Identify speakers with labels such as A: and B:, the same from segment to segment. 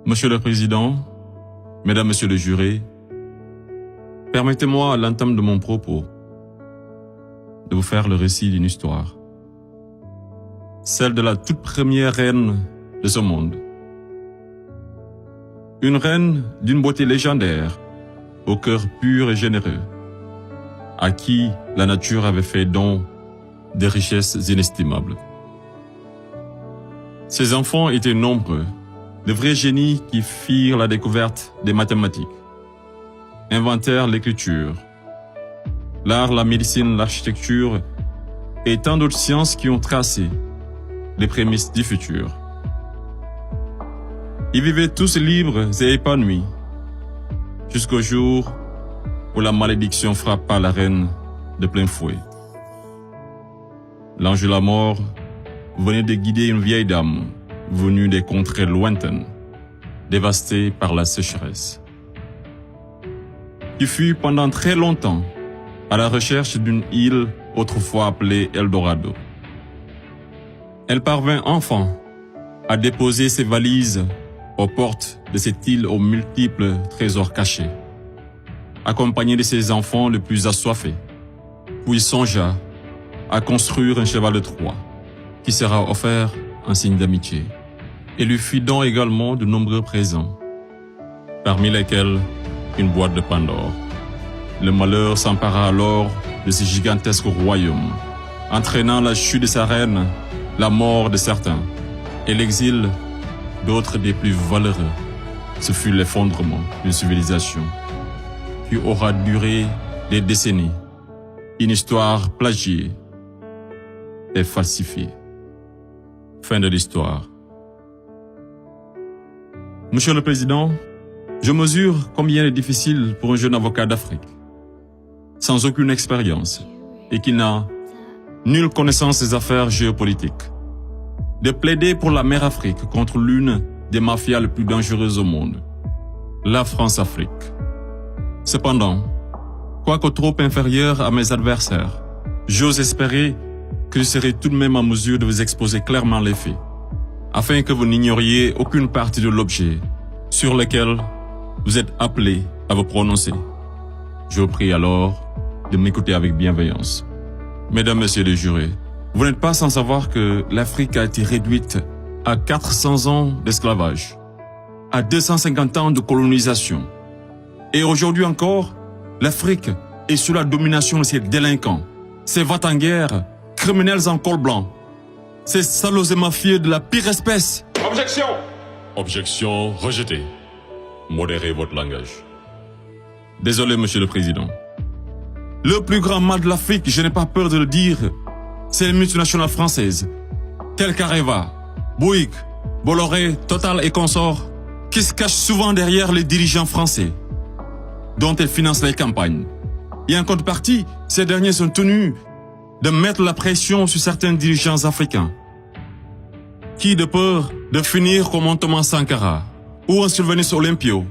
A: Monsieur le Président, Mesdames, Messieurs les jurés, permettez-moi à l'entame de mon propos de vous faire le récit d'une histoire, celle de la toute première reine de ce monde. Une reine d'une beauté légendaire, au cœur pur et généreux, à qui la nature avait fait don de richesses inestimables. Ses enfants étaient nombreux, de vrais génies qui firent la découverte des mathématiques, inventèrent l'écriture, l'art, la médecine, l'architecture et tant d'autres sciences qui ont tracé les prémices du futur. Ils vivaient tous libres et épanouis, jusqu'au jour où la malédiction frappa la reine de plein fouet. L'ange de la mort venait de guider une vieille dame venue des contrées lointaines, dévastée par la sécheresse, qui fut pendant très longtemps à la recherche d'une île autrefois appelée Eldorado. Elle parvint enfin à déposer ses valises aux portes de cette île aux multiples trésors cachés, accompagnée de ses enfants les plus assoiffés, puis songea à construire un cheval de Troie qui sera offert en signe d'amitié, et lui fit don également de nombreux présents, parmi lesquels une boîte de Pandore. Le malheur s'empara alors de ce gigantesque royaume, entraînant la chute de sa reine, la mort de certains, et l'exil d'autres des plus valeureux. Ce fut l'effondrement d'une civilisation qui aura duré des décennies, une histoire plagiée et falsifiée. Fin de l'histoire. Monsieur le Président, je mesure combien il est difficile pour un jeune avocat d'Afrique, sans aucune expérience et qui n'a nulle connaissance des affaires géopolitiques, de plaider pour la mère Afrique contre l'une des mafias les plus dangereuses au monde, la France-Afrique. Cependant, quoique trop inférieur à mes adversaires, j'ose espérer que je serai tout de même en mesure de vous exposer clairement les faits, afin que vous n'ignoriez aucune partie de l'objet sur lequel vous êtes appelés à vous prononcer. Je vous prie alors de m'écouter avec bienveillance. Mesdames, Messieurs les jurés, vous n'êtes pas sans savoir que l'Afrique a été réduite à 400 ans d'esclavage, à 250 ans de colonisation. Et aujourd'hui encore, l'Afrique est sous la domination de ces délinquants, ces va-t-en-guerre, criminels en col blanc, ces salauds et mafieux de la pire espèce.
B: Objection!
A: Objection rejetée. Modérez votre langage. Désolé, Monsieur le Président. Le plus grand mal de l'Afrique, je n'ai pas peur de le dire, c'est les multinationales françaises, telles qu'Areva, Bouygues, Bolloré, Total et consorts, qui se cachent souvent derrière les dirigeants français, dont elles financent les campagnes. Et en contrepartie, ces derniers sont tenus de mettre la pression sur certains dirigeants africains, qui, de peur de finir comme un Thomas Sankara, ou un Sylvanus Olympio,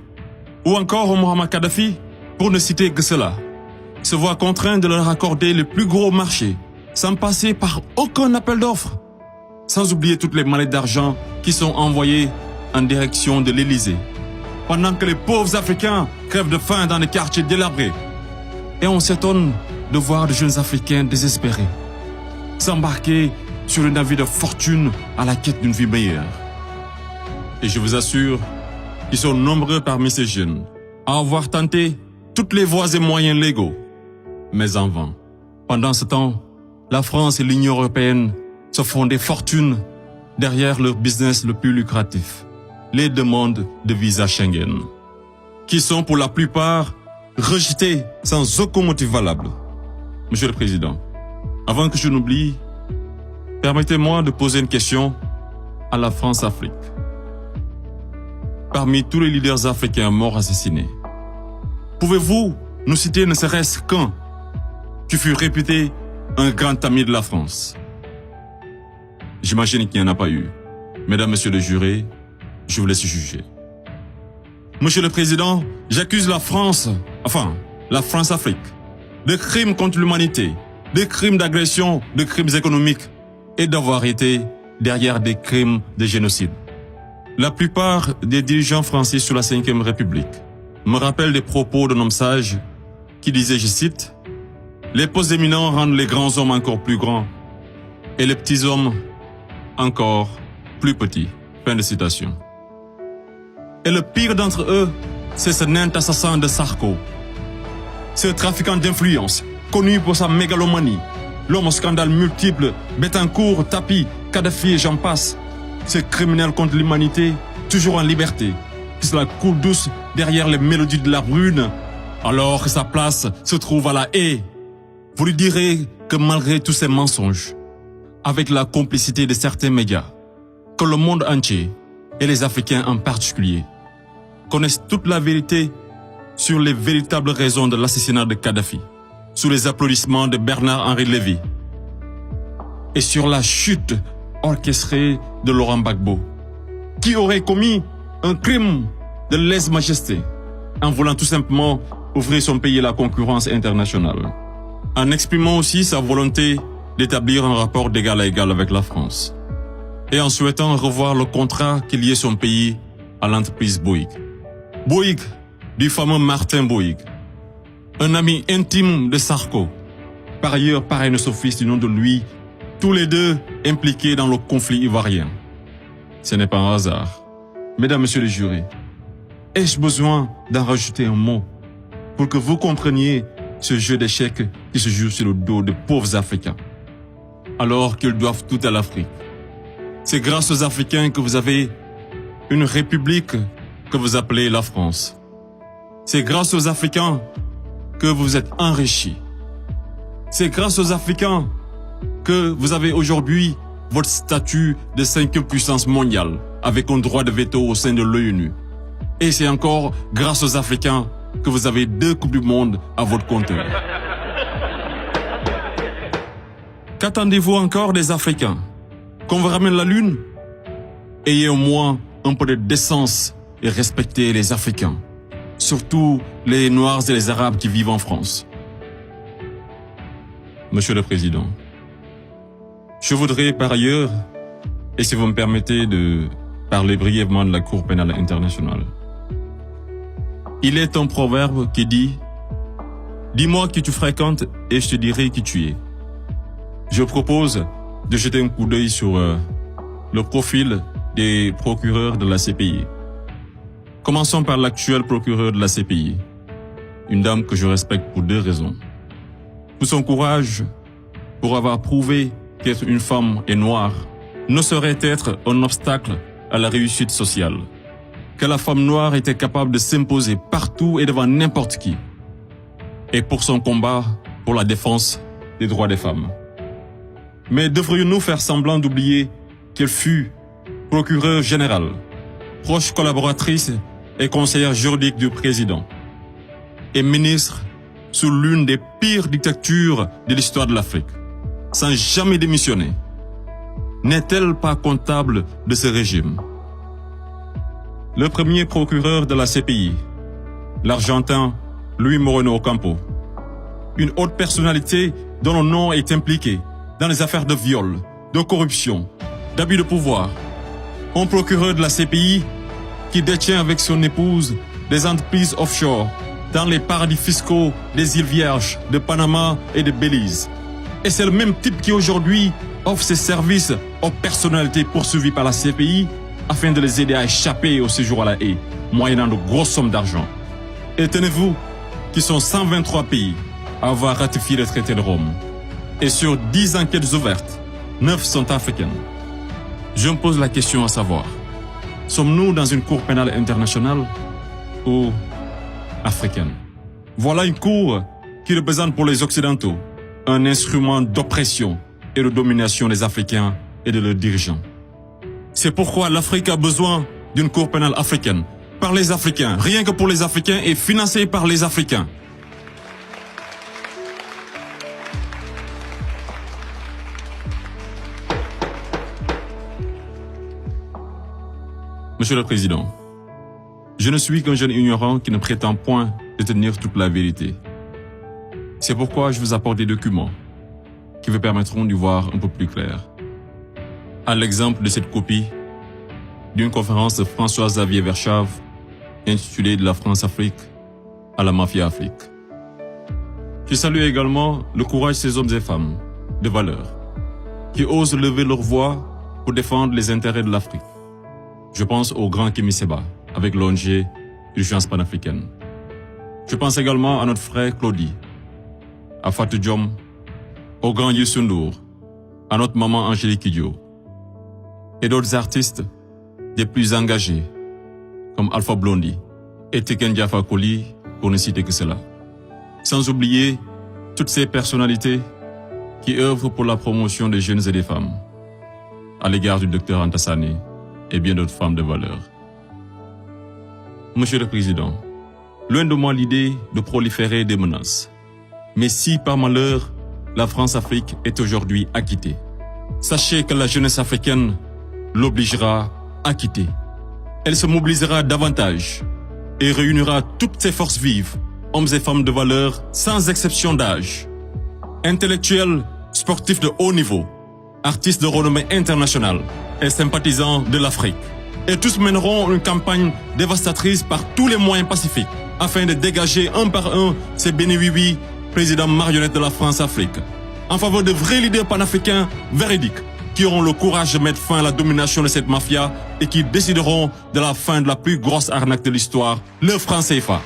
A: ou encore un Muammar Kadhafi, pour ne citer que cela, se voient contraints de leur accorder le plus gros marché, sans passer par aucun appel d'offres, sans oublier toutes les mallettes d'argent qui sont envoyées en direction de l'Élysée, pendant que les pauvres Africains crèvent de faim dans les quartiers délabrés. Et on s'étonne de voir de jeunes Africains désespérés s'embarquer sur un navire de fortune à la quête d'une vie meilleure. Et je vous assure qu'ils sont nombreux parmi ces jeunes à avoir tenté toutes les voies et moyens légaux, mais en vain. Pendant ce temps, la France et l'Union européenne se font des fortunes derrière leur business le plus lucratif, les demandes de visa Schengen, qui sont pour la plupart rejetées sans aucun motif valable. Monsieur le Président, avant que je n'oublie, permettez-moi de poser une question à la France-Afrique. Parmi tous les leaders africains morts assassinés, pouvez-vous nous citer ne serait-ce qu'un qui fut réputé un grand ami de la France? J'imagine qu'il n'y en a pas eu. Mesdames, Messieurs les jurés, je vous laisse juger. Monsieur le Président, j'accuse la France-Afrique, de crimes contre l'humanité, de crimes d'agression, de crimes économiques et d'avoir été derrière des crimes de génocide. La plupart des dirigeants français sous la Ve République me rappellent des propos d'un homme sage qui disait, je cite, « Les postes éminents rendent les grands hommes encore plus grands et les petits hommes encore plus petits. » Fin de citation. Et le pire d'entre eux, c'est ce nain assassin de Sarko. Ce trafiquant d'influence, connu pour sa mégalomanie, l'homme aux scandales multiples, Bettencourt, Tapi, Kadhafi et j'en passe. Ce criminel contre l'humanité, toujours en liberté, qui se la coule douce derrière les mélodies de la brune, alors que sa place se trouve à la haie. Vous lui direz que malgré tous ces mensonges, avec la complicité de certains médias, que le monde entier, et les Africains en particulier, connaissent toute la vérité sur les véritables raisons de l'assassinat de Kadhafi, sous les applaudissements de Bernard-Henri Lévy, et sur la chute orchestrée de Laurent Gbagbo, qui aurait commis un crime de lèse-majesté en voulant tout simplement ouvrir son pays à la concurrence internationale, en exprimant aussi sa volonté d'établir un rapport d'égal à égal avec la France, et en souhaitant revoir le contrat qui liait son pays à l'entreprise Bouygues. Bouygues, du fameux Martin Bouygues, un ami intime de Sarko, par ailleurs parrain de son fils du nom de lui, tous les deux impliqués dans le conflit ivoirien. Ce n'est pas un hasard. Mesdames, Messieurs les jurés, ai-je besoin d'en rajouter un mot pour que vous compreniez ce jeu d'échecs qui se joue sur le dos de pauvres Africains, alors qu'ils doivent tout à l'Afrique? C'est grâce aux Africains que vous avez une république que vous appelez la France. C'est grâce aux Africains que vous êtes enrichis. C'est grâce aux Africains que vous avez aujourd'hui votre statut de 5e puissance mondiale avec un droit de veto au sein de l'ONU. Et c'est encore grâce aux Africains que vous avez 2 Coupes du Monde à votre compteur. Qu'attendez-vous encore des Africains? Qu'on vous ramène la Lune? Ayez au moins un peu de décence et respectez les Africains, surtout les Noirs et les Arabes qui vivent en France. Monsieur le Président, je voudrais par ailleurs, et si vous me permettez de parler brièvement de la Cour pénale internationale. Il est un proverbe qui dit « Dis-moi qui tu fréquentes et je te dirai qui tu es ». Je propose de jeter un coup d'œil sur le profil des procureurs de la CPI. Commençons par l'actuel procureur de la CPI, une dame que je respecte pour 2 raisons. Pour son courage, pour avoir prouvé qu'être une femme et noire ne saurait être un obstacle à la réussite sociale, que la femme noire était capable de s'imposer partout et devant n'importe qui, et pour son combat pour la défense des droits des femmes. Mais devrions-nous faire semblant d'oublier qu'elle fut procureure générale, proche collaboratrice et conseillère juridique du président, et ministre sous l'une des pires dictatures de l'histoire de l'Afrique, sans jamais démissionner? N'est-elle pas comptable de ce régime? Le premier procureur de la CPI, l'Argentin Luis Moreno Ocampo, une haute personnalité dont le nom est impliqué dans les affaires de viol, de corruption, d'abus de pouvoir. Un procureur de la CPI qui détient avec son épouse des entreprises offshore dans les paradis fiscaux des îles Vierges, de Panama et de Belize. Et c'est le même type qui aujourd'hui offre ses services aux personnalités poursuivies par la CPI afin de les aider à échapper au séjour à la haie, moyennant de grosses sommes d'argent. Et tenez-vous qu'ils sont 123 pays à avoir ratifié le traité de Rome. Et sur 10 enquêtes ouvertes, 9 sont africaines. Je me pose la question à savoir, sommes-nous dans une cour pénale internationale ou africaine? Voilà une cour qui représente pour les Occidentaux un instrument d'oppression et de domination des Africains et de leurs dirigeants. C'est pourquoi l'Afrique a besoin d'une cour pénale africaine, par les Africains, rien que pour les Africains et financée par les Africains. Monsieur le Président, je ne suis qu'un jeune ignorant qui ne prétend point détenir toute la vérité. C'est pourquoi je vous apporte des documents qui vous permettront d'y voir un peu plus clair. À l'exemple de cette copie d'une conférence de François-Xavier Verschave intitulée « De la France-Afrique à la mafia-Afrique ». Je salue également le courage de ces hommes et femmes de valeur qui osent lever leur voix pour défendre les intérêts de l'Afrique. Je pense au grand Kémy Séba avec l'ONG Urgence panafricaine. Je pense également à notre frère Claudie, à Fatou Diom, au grand Youssou N'Dour, à notre maman Angélique Kidjo et d'autres artistes des plus engagés comme Alpha Blondy et Tiken Jah Fakoly, pour ne citer que cela. Sans oublier toutes ces personnalités qui œuvrent pour la promotion des jeunes et des femmes, à l'égard du docteur Anta Sané et bien d'autres femmes de valeur. Monsieur le Président, loin de moi l'idée de proliférer des menaces. Mais si par malheur, la France-Afrique est aujourd'hui acquittée, sachez que la jeunesse africaine l'obligera à quitter. Elle se mobilisera davantage et réunira toutes ses forces vives, hommes et femmes de valeur, sans exception d'âge, intellectuels, sportifs de haut niveau, artistes de renommée internationale et sympathisants de l'Afrique. Et tous mèneront une campagne dévastatrice par tous les moyens pacifiques afin de dégager un par un ces bénéwiwi, présidents marionnettes de la France-Afrique, en faveur de vrais leaders panafricains véridiques qui auront le courage de mettre fin à la domination de cette mafia et qui décideront de la fin de la plus grosse arnaque de l'histoire, le franc CFA.